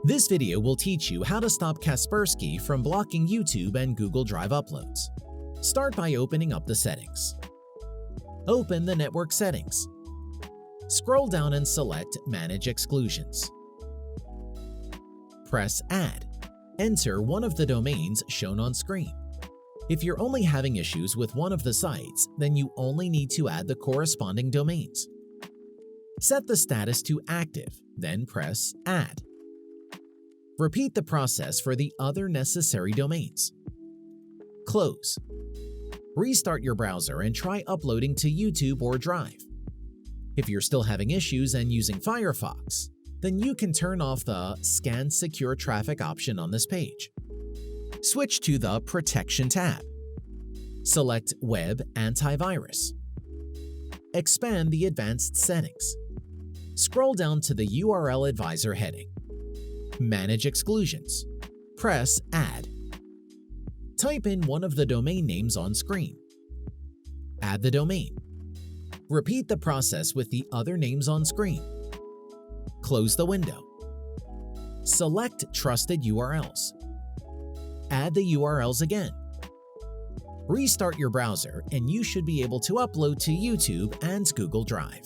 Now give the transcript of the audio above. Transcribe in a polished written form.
This video will teach you how to stop Kaspersky from blocking YouTube and Google Drive uploads. Start by opening up the settings. Open the network settings. Scroll down and select Manage Exclusions. Press Add. Enter one of the domains shown on screen. If you're only having issues with one of the sites, then you only need to add the corresponding domains. Set the status to Active, then press Add. Repeat the process for the other necessary domains. Close. Restart your browser and try uploading to YouTube or Drive. If you're still having issues and using Firefox, then you can turn off the Scan Secure Traffic option on this page. Switch to the Protection tab. Select Web Antivirus. Expand the Advanced Settings. Scroll down to the URL Advisor heading. Manage Exclusions. Press Add. Type in one of the domain names on screen. Add the domain. Repeat the process with the other names on screen. Close the window. Select Trusted URLs. Add the URLs again. Restart your browser and you should be able to upload to YouTube and Google Drive.